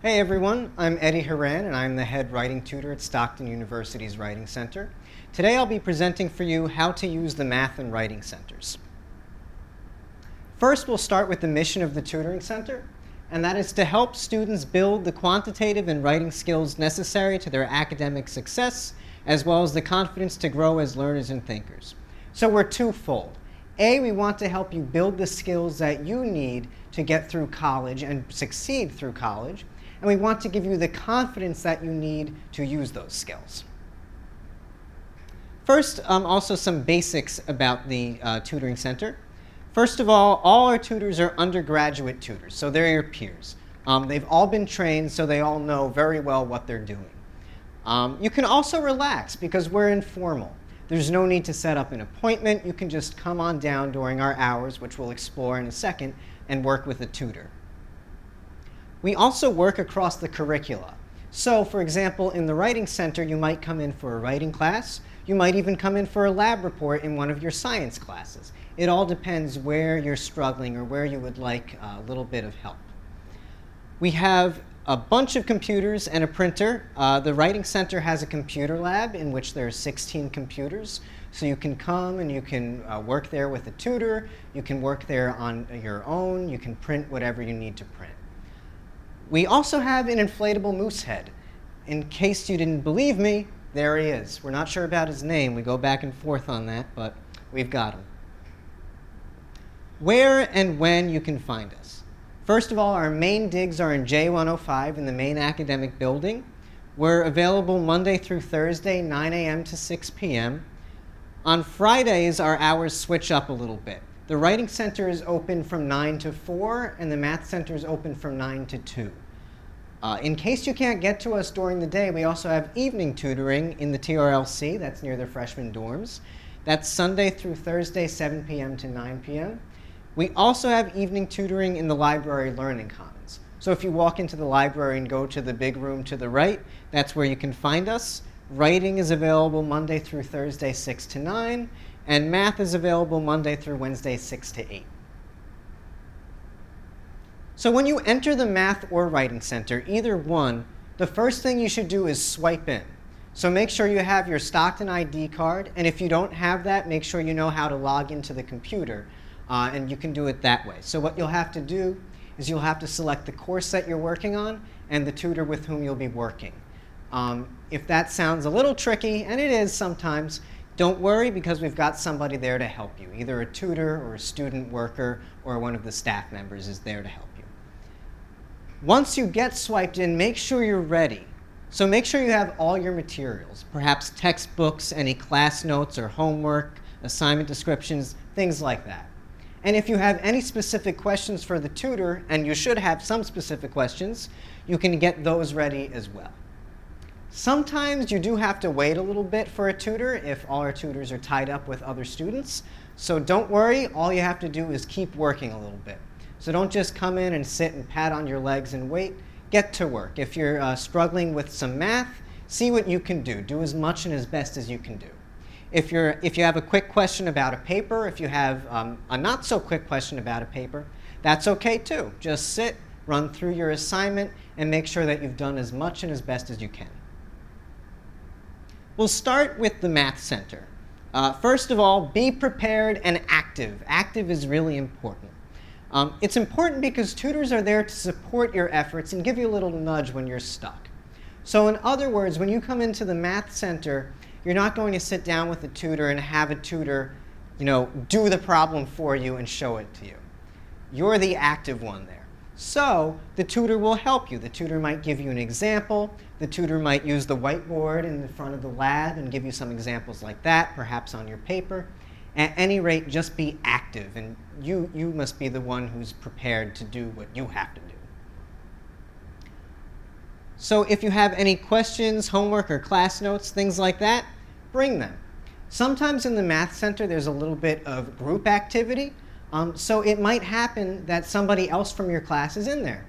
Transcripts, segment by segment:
Hey everyone, I'm Eddie Horan and I'm the head writing tutor at Stockton University's Writing Center. Today I'll be presenting for you how to use the Math and Writing Centers. First, we'll start with the mission of the Tutoring Center, and that is to help students build the quantitative and writing skills necessary to their academic success, as well as the confidence to grow as learners and thinkers. So we're twofold. A, we want to help you build the skills that you need to get through college and succeed through college. And we want to give you the confidence that you need to use those skills. First, also some basics about the Tutoring Center. First of all our tutors are undergraduate tutors, so they're your peers. They've all been trained, so they all know very well what they're doing. You can also relax because we're informal. There's no need to set up an appointment. You can just come on down during our hours, which we'll explore in a second, and work with a tutor. We also work across the curricula. So, for example, in the Writing Center, you might come in for a writing class. You might even come in for a lab report in one of your science classes. It all depends where you're struggling or where you would like a little bit of help. We have a bunch of computers and a printer. The Writing Center has a computer lab in which there are 16 computers. So you can come and you can work there with a tutor. You can work there on your own. You can print whatever you need to print. We also have an inflatable moose head. In case you didn't believe me, there he is. We're not sure about his name. We go back and forth on that, but we've got him. Where and when you can find us. First of all, our main digs are in J105 in the main academic building. We're available Monday through Thursday, 9 a.m. to 6 p.m. On Fridays, our hours switch up a little bit. The Writing Center is open from 9 to 4, and the Math Center is open from 9 to 2. In case you can't get to us during the day, we also have evening tutoring in the TRLC, that's near the freshman dorms. That's Sunday through Thursday, 7 p.m. to 9 p.m. We also have evening tutoring in the Library Learning Commons. So if you walk into the library and go to the big room to the right, that's where you can find us. Writing is available Monday through Thursday, 6 to 9. And math is available Monday through Wednesday, 6 to 8. So when you enter the Math or Writing Center, either one, the first thing you should do is swipe in. So make sure you have your Stockton ID card, and if you don't have that, make sure you know how to log into the computer, and you can do it that way. So what you'll have to do is you'll have to select the course that you're working on and the tutor with whom you'll be working. If that sounds a little tricky, and it is sometimes, don't worry because we've got somebody there to help you. Either a tutor or a student worker or one of the staff members is there to help you. Once you get swiped in, make sure you're ready. So make sure you have all your materials, perhaps textbooks, any class notes or homework, assignment descriptions, things like that. And if you have any specific questions for the tutor, and you should have some specific questions, you can get those ready as well. Sometimes you do have to wait a little bit for a tutor if all our tutors are tied up with other students. So don't worry, all you have to do is keep working a little bit. So don't just come in and sit and pat on your legs and wait. Get to work. If you're struggling with some math, see what you can do. Do as much and as best as you can do. If you have a quick question about a paper, if you have a not so quick question about a paper, that's okay too. Just sit, run through your assignment, and make sure that you've done as much and as best as you can. We'll start with the Math Center. First of all, be prepared and active. Active is really important. It's important because tutors are there to support your efforts and give you a little nudge when you're stuck. So in other words, when you come into the Math Center, you're not going to sit down with a tutor and have a tutor, do the problem for you and show it to you. You're the active one there. So the tutor will help you. The tutor might give you an example. The tutor might use the whiteboard in the front of the lab and give you some examples like that, perhaps on your paper. At any rate, just be active, and you must be the one who's prepared to do what you have to do. So if you have any questions, homework, or class notes, things like that, bring them. Sometimes in the Math Center, there's a little bit of group activity. So it might happen that somebody else from your class is in there.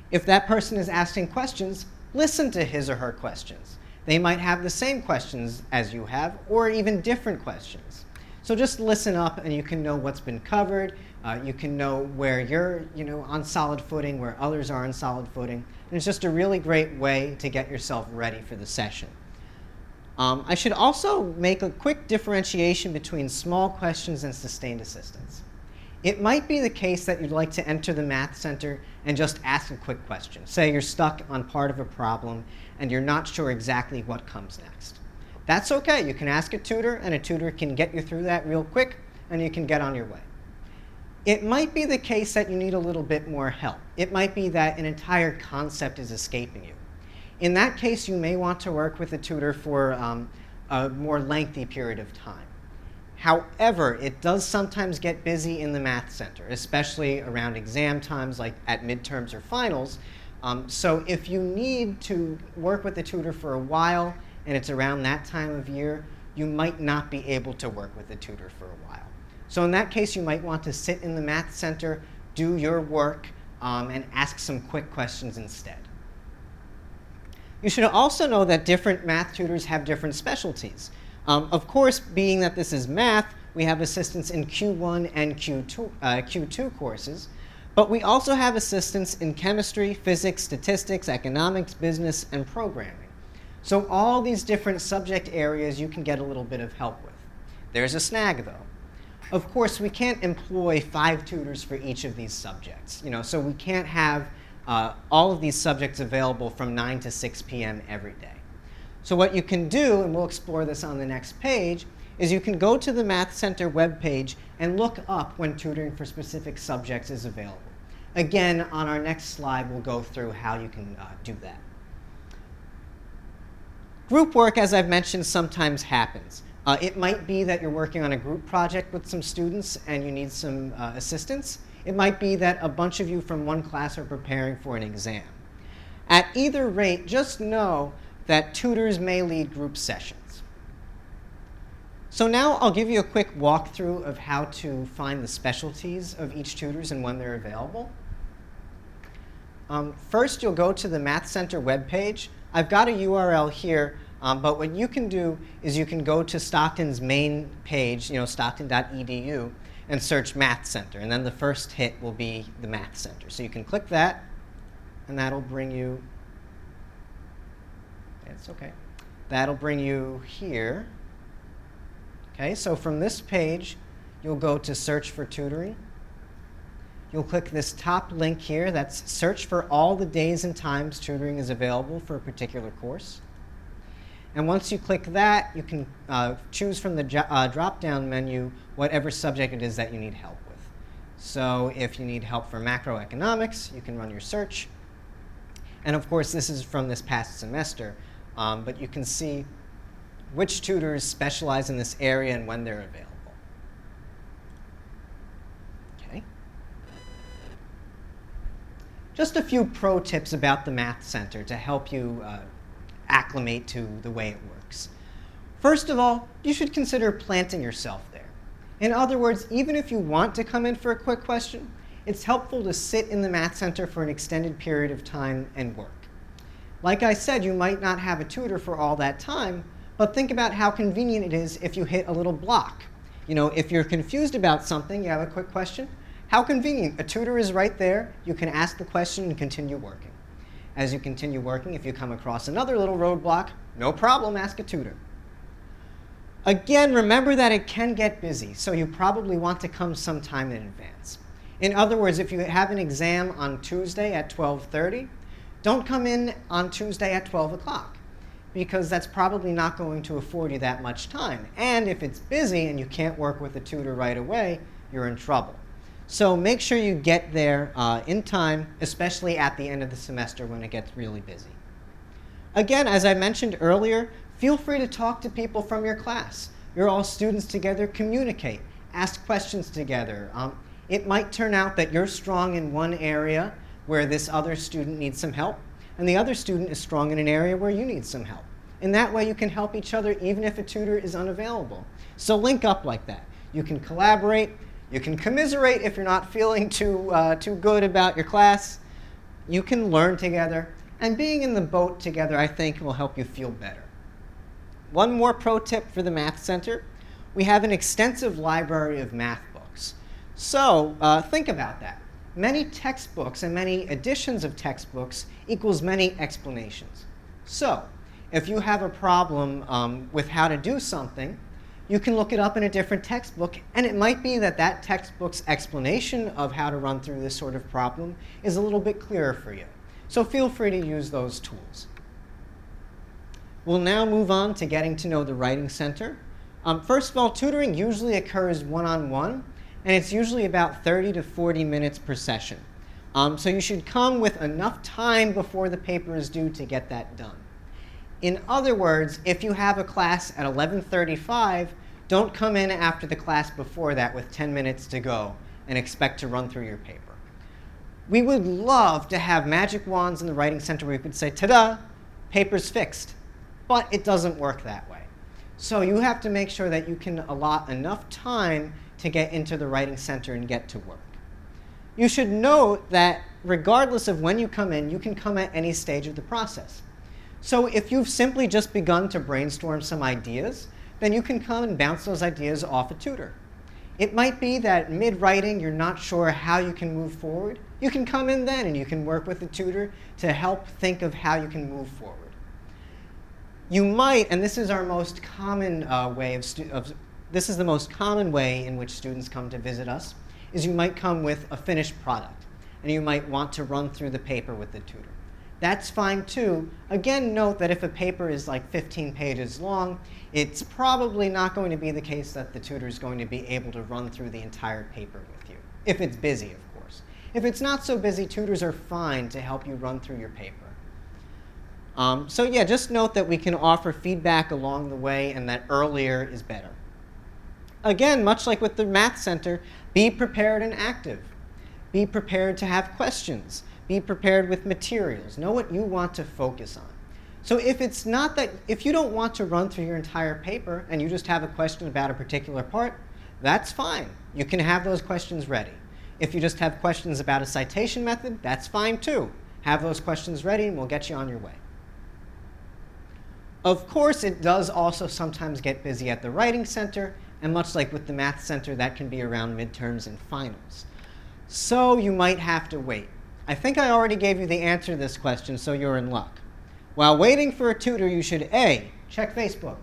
If that person is asking questions, listen to his or her questions. They might have the same questions as you have, or even different questions. So just listen up and you can know what's been covered. You can know where you're on solid footing, where others are on solid footing. And it's just a really great way to get yourself ready for the session. I should also make a quick differentiation between small questions and sustained assistance. It might be the case that you'd like to enter the Math Center and just ask a quick question. Say you're stuck on part of a problem and you're not sure exactly what comes next. That's okay. You can ask a tutor, and a tutor can get you through that real quick, and you can get on your way. It might be the case that you need a little bit more help. It might be that an entire concept is escaping you. In that case, you may want to work with a tutor for a more lengthy period of time. However, it does sometimes get busy in the Math Center, especially around exam times like at midterms or finals. So if you need to work with a tutor for a while and it's around that time of year, you might not be able to work with a tutor for a while. So in that case, you might want to sit in the Math Center, do your work, and ask some quick questions instead. You should also know that different math tutors have different specialties. Of course, being that this is math, we have assistants in Q1 and Q2 courses, but we also have assistants in chemistry, physics, statistics, economics, business, and programming. So all these different subject areas you can get a little bit of help with. There's a snag, though. Of course, we can't employ 5 tutors for each of these subjects. So we can't have all of these subjects available from 9 to 6 p.m. every day. So what you can do, and we'll explore this on the next page, is you can go to the Math Center webpage and look up when tutoring for specific subjects is available. Again, on our next slide, we'll go through how you can do that. Group work, as I've mentioned, sometimes happens. It might be that you're working on a group project with some students and you need some assistance. It might be that a bunch of you from one class are preparing for an exam. At either rate, just know that tutors may lead group sessions. So now I'll give you a quick walkthrough of how to find the specialties of each tutors and when they're available. First, you'll go to the Math Center webpage. I've got a URL here, but what you can do is you can go to Stockton's main page, stockton.edu, and search Math Center. And then the first hit will be the Math Center. So you can click that, and that'll bring you, it's okay. That'll bring you here. Okay, so from this page, you'll go to Search for Tutoring. You'll click this top link here. That's search for all the days and times tutoring is available for a particular course. And once you click that, you can choose from the drop-down menu whatever subject it is that you need help with. So if you need help for macroeconomics, you can run your search. And of course, this is from this past semester, but you can see which tutors specialize in this area and when they're available. Okay. Just a few pro tips about the Math Center to help you acclimate to the way it works. First of all, you should consider planting yourself there. In other words, even if you want to come in for a quick question, it's helpful to sit in the Math Center for an extended period of time and work. Like I said, you might not have a tutor for all that time, but think about how convenient it is if you hit a little block. If you're confused about something, you have a quick question, how convenient. A tutor is right there. You can ask the question and continue working. As you continue working, if you come across another little roadblock, no problem, ask a tutor. Again, remember that it can get busy, so you probably want to come sometime in advance. In other words, if you have an exam on Tuesday at 12:30, don't come in on Tuesday at 12 o'clock, because that's probably not going to afford you that much time. And if it's busy and you can't work with a tutor right away, you're in trouble. So make sure you get there in time, especially at the end of the semester when it gets really busy. Again, as I mentioned earlier, feel free to talk to people from your class. You're all students together, communicate, ask questions together. It might turn out that you're strong in one area where this other student needs some help, and the other student is strong in an area where you need some help. In that way, you can help each other even if a tutor is unavailable. So link up like that. You can collaborate. You can commiserate if you're not feeling too good about your class. You can learn together. And being in the boat together, I think, will help you feel better. One more pro tip for the Math Center. We have an extensive library of math books. So think about that. Many textbooks and many editions of textbooks equals many explanations. So if you have a problem with how to do something, you can look it up in a different textbook, and it might be that that textbook's explanation of how to run through this sort of problem is a little bit clearer for you. So feel free to use those tools. We'll now move on to getting to know the Writing Center. First of all, tutoring usually occurs one-on-one, and it's usually about 30 to 40 minutes per session. So you should come with enough time before the paper is due to get that done. In other words, if you have a class at 11:35, don't come in after the class before that with 10 minutes to go and expect to run through your paper. We would love to have magic wands in the Writing Center where we could say, ta-da, paper's fixed. But it doesn't work that way. So you have to make sure that you can allot enough time to get into the Writing Center and get to work. You should note that regardless of when you come in, you can come at any stage of the process. So if you've simply just begun to brainstorm some ideas, then you can come and bounce those ideas off a tutor. It might be that mid-writing you're not sure how you can move forward. You can come in then and you can work with the tutor to help think of how you can move forward. You might, and this is our most common this is the most common way in which students come to visit us, is you might come with a finished product, and you might want to run through the paper with the tutor. That's fine too. Again, note that if a paper is like 15 pages long, it's probably not going to be the case that the tutor is going to be able to run through the entire paper with you, if it's busy, of course. If it's not so busy, tutors are fine to help you run through your paper. So yeah, just note that we can offer feedback along the way and that earlier is better. Again, much like with the Math Center, be prepared and active. Be prepared to have questions. Be prepared with materials. Know what you want to focus on. So if you don't want to run through your entire paper and you just have a question about a particular part, that's fine. You can have those questions ready. If you just have questions about a citation method, that's fine too. Have those questions ready and we'll get you on your way. Of course, it does also sometimes get busy at the Writing Center, and much like with the Math Center, that can be around midterms and finals. So you might have to wait. I think I already gave you the answer to this question, so you're in luck. While waiting for a tutor, you should A, check Facebook,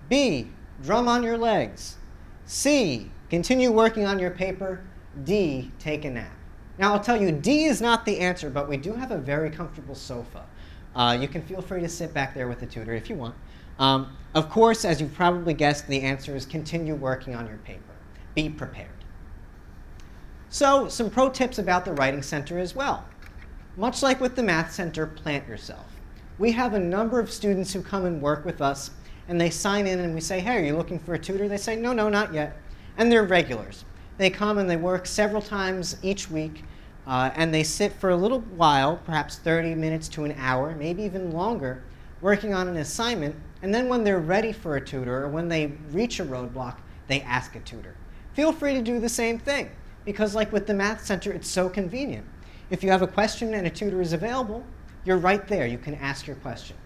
B, drum on your legs, C, continue working on your paper, D, take a nap. Now I'll tell you, D is not the answer, but we do have a very comfortable sofa. You can feel free to sit back there with the tutor if you want. Of course, as you've probably guessed, the answer is continue working on your paper. Be prepared. So, some pro tips about the Writing Center as well. Much like with the Math Center, plant yourself. We have a number of students who come and work with us, and they sign in and we say, hey, are you looking for a tutor? They say, no, not yet. And they're regulars. They come and they work several times each week, and they sit for a little while, perhaps 30 minutes to an hour, maybe even longer, working on an assignment, and then when they're ready for a tutor, or when they reach a roadblock, they ask a tutor. Feel free to do the same thing, because like with the Math Center, it's so convenient. If you have a question and a tutor is available, you're right there. You can ask your question.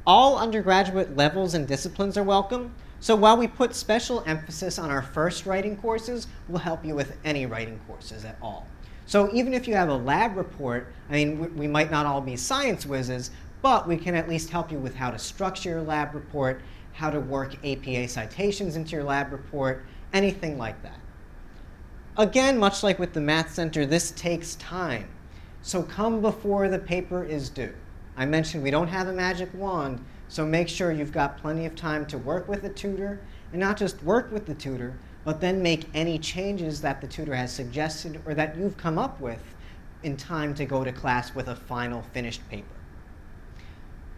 All undergraduate levels and disciplines are welcome, so while we put special emphasis on our first writing courses, we'll help you with any writing courses at all. So even if you have a lab report, I mean, we might not all be science whizzes, but we can at least help you with how to structure your lab report, how to work APA citations into your lab report, anything like that. Again, much like with the Math Center, this takes time. So come before the paper is due. I mentioned we don't have a magic wand, so make sure you've got plenty of time to work with a tutor, and not just work with the tutor, but then make any changes that the tutor has suggested or that you've come up with in time to go to class with a final finished paper.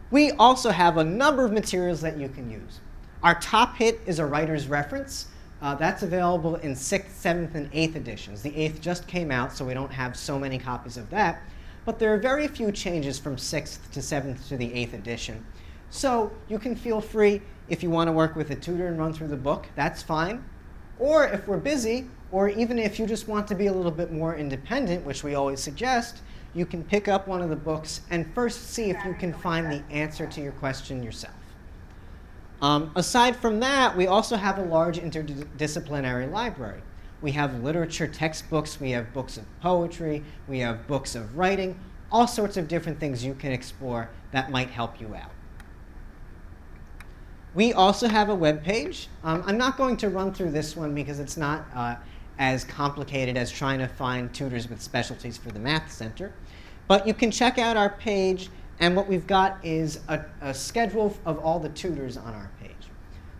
We also have a number of materials that you can use. Our top hit is a writer's reference. That's available in 6th, 7th, and 8th editions. The 8th just came out, so we don't have so many copies of that. But there are very few changes from 6th to 7th to the 8th edition. So you can feel free, if you want to work with a tutor and run through the book, that's fine. Or if we're busy, or even if you just want to be a little bit more independent, which we always suggest, you can pick up one of the books and first see if you can find the answer to your question yourself. Aside from that, we also have a large interdisciplinary library. We have literature textbooks, we have books of poetry, we have books of writing, all sorts of different things you can explore that might help you out. We also have a web page. I'm not going to run through this one because it's not as complicated as trying to find tutors with specialties for the Math Center. But you can check out our page, and what we've got is a schedule of all the tutors on our page.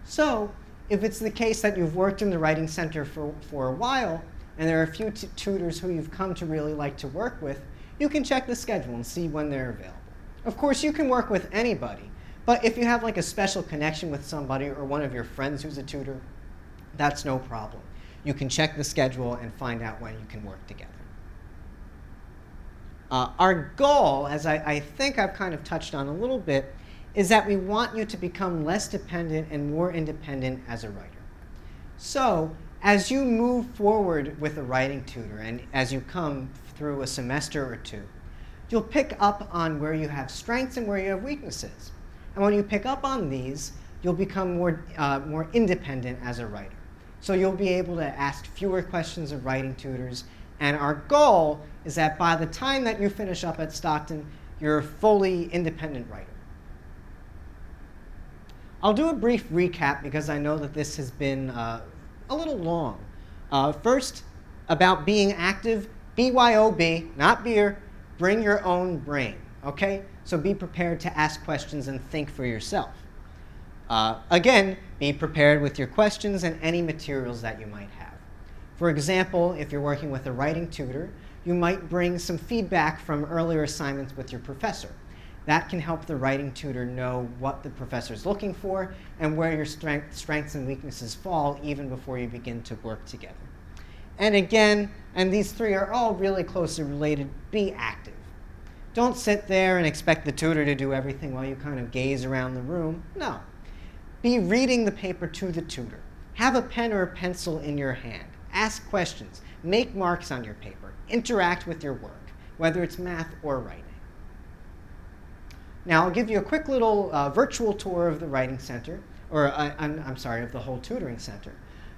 So if it's the case that you've worked in the Writing Center for a while, and there are a few tutors who you've come to really like to work with, you can check the schedule and see when they're available. Of course, you can work with anybody, but if you have like a special connection with somebody or one of your friends who's a tutor, that's no problem. You can check the schedule and find out when you can work together. Our goal, as I think I've kind of touched on a little bit, is that we want you to become less dependent and more independent as a writer. So as you move forward with a writing tutor and as you come through a semester or two, you'll pick up on where you have strengths and where you have weaknesses. And when you pick up on these, you'll become more independent as a writer. So you'll be able to ask fewer questions of writing tutors. And our goal is that by the time that you finish up at Stockton, you're a fully independent writer. I'll do a brief recap because I know that this has been a little long. First, about being active, BYOB, not beer, bring your own brain, okay? So be prepared to ask questions and think for yourself. Again, be prepared with your questions and any materials that you might have. For example, if you're working with a writing tutor, you might bring some feedback from earlier assignments with your professor. That can help the writing tutor know what the professor is looking for and where your strengths and weaknesses fall even before you begin to work together. And again, and these three are all really closely related, be active. Don't sit there and expect the tutor to do everything while you kind of gaze around the room. No. Be reading the paper to the tutor. Have a pen or a pencil in your hand. Ask questions. Make marks on your paper. Interact with your work, whether it's math or writing. Now, I'll give you a quick little virtual tour of the Writing Center, or I'm sorry, of the whole tutoring center.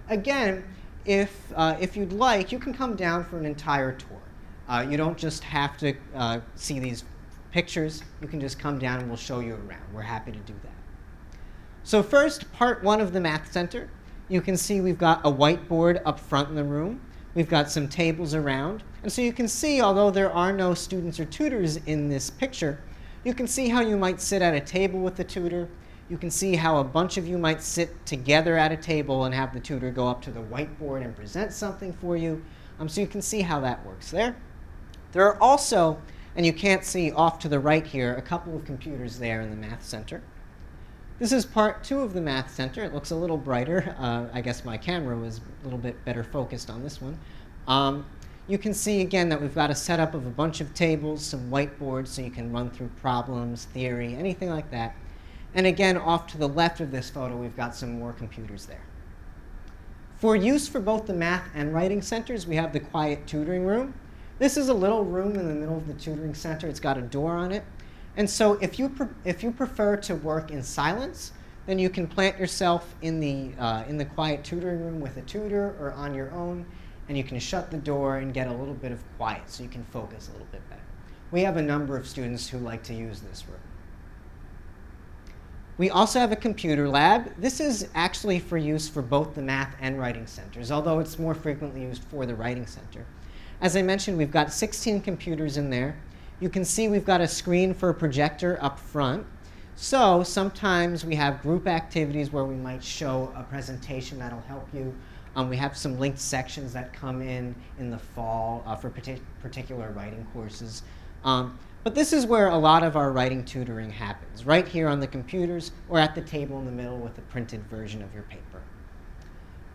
Again, if you'd like, you can come down for an entire tour. You don't just have to see these pictures. You can just come down and we'll show you around. We're happy to do that. So first, part one of the Math Center. You can see we've got a whiteboard up front in the room. We've got some tables around. And so you can see, although there are no students or tutors in this picture, you can see how you might sit at a table with the tutor. You can see how a bunch of you might sit together at a table and have the tutor go up to the whiteboard and present something for you. So you can see how that works there. There are also, and you can't see off to the right here, a couple of computers there in the Math Center. This is part two of the Math Center. It looks a little brighter. I guess my camera was a little bit better focused on this one. You can see again that we've got a setup of a bunch of tables, some whiteboards so you can run through problems, theory, anything like that. And again, off to the left of this photo, we've got some more computers there. For use for both the Math and Writing Centers, we have the Quiet Tutoring Room. This is a little room in the middle of the tutoring center. It's got a door on it. And so if you prefer to work in silence, then you can plant yourself in the Quiet Tutoring Room with a tutor or on your own, and you can shut the door and get a little bit of quiet so you can focus a little bit better. We have a number of students who like to use this room. We also have a computer lab. This is actually for use for both the Math and Writing Centers, although it's more frequently used for the Writing Center. As I mentioned, we've got 16 computers in there. You can see we've got a screen for a projector up front. So sometimes we have group activities where we might show a presentation that'll help you. We have some linked sections that come in the fall for particular writing courses. But this is where a lot of our writing tutoring happens, right here on the computers or at the table in the middle with a printed version of your paper.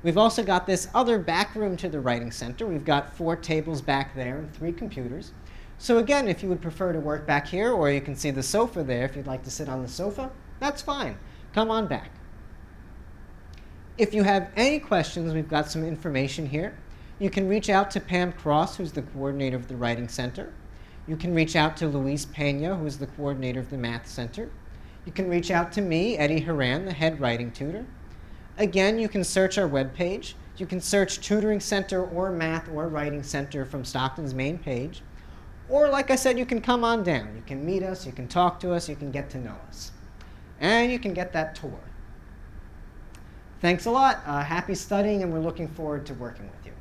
We've also got this other back room to the Writing Center. We've got 4 tables back there and 3 computers. So again, if you would prefer to work back here, or you can see the sofa there if you'd like to sit on the sofa, that's fine. Come on back. If you have any questions, we've got some information here. You can reach out to Pam Cross, who's the coordinator of the Writing Center. You can reach out to Luis Pena, who is the coordinator of the Math Center. You can reach out to me, Eddie Horan, the head writing tutor. Again, you can search our webpage. You can search Tutoring Center or Math or Writing Center from Stockton's main page. Or like I said, you can come on down. You can meet us, you can talk to us, you can get to know us. And you can get that tour. Thanks a lot. Happy studying, and we're looking forward to working with you.